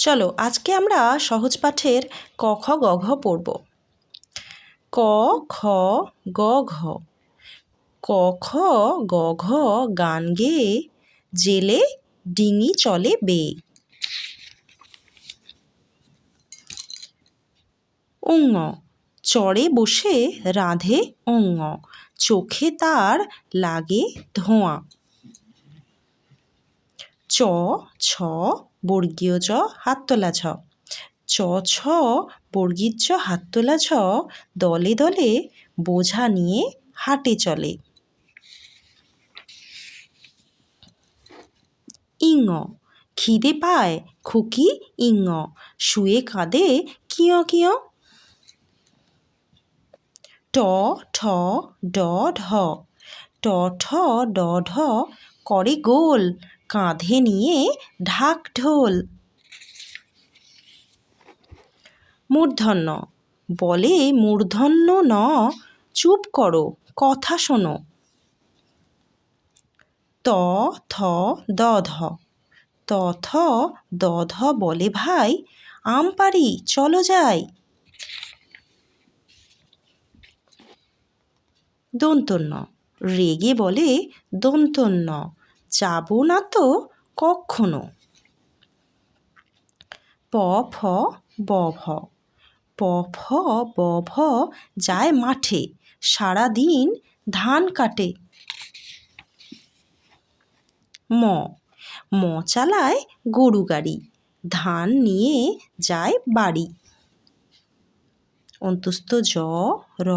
চলো আজকে আমরা সহজ পাঠের ক খ গ ঘ পড়ব। ক খ গ ঘ। ক খ গ ঘ গান গেয়ে জেলে ডিঙি চলে বেয়ে। উঙ চড়ে বসে রাঁধে ওঙ, চোখে তার লাগে ধোঁয়া। চ ছ বর্গীয় চ হাততলা ছ। চ ছ বর্গীর চ হাততলা ছ, দলে দলে বোঝা নিয়ে হাটে চলে। ইঙ খিদে পায় খুকি ইঙ, শুয়ে কাঁদে কিয় কিয়। ট ঠ ড ঢ। ট ঠ ড ঢ করে গোল, কাঁধে নিয়ে ঢাক ঢোল। মূর্ধন্য বলে মূর্ধন্য ন, চুপ করো কথা শোনো। ত থ দ ধ। ত থ দ ধ বলে ভাই, আম পাড়ি চলো যাই। দন্তন্য রেগে বলে দন্তন্য, যাবো না তো কক্ষনো। প ফ ব ভ। প ফ ব ভ যায় মাঠে, সারাদিন ধান কাটে। ম ম চালায় গরু গাড়ি, ধান নিয়ে যায় বাড়ি। অন্তস্থ জ র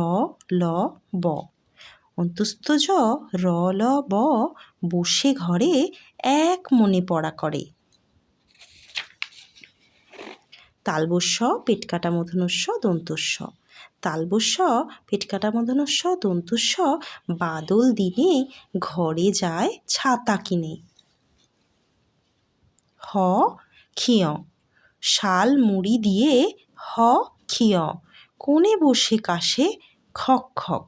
ল ব। অন্তস্থ জ র ল ব বসে ঘরে এক মনে পড়া করে। তালবস্য পেটকাটা মূর্ধন্য ষ দন্তস্ব। তালবস্য পেটকাটা মূর্ধন্য ষ দন্তস্ব, বাদল দিনে ঘরে যায় ছাতা কিনে। হ ক্ষিয় শাল মুড়ি দিয়ে হ ক্ষিয়, কোণে বসে কাশে খক খক।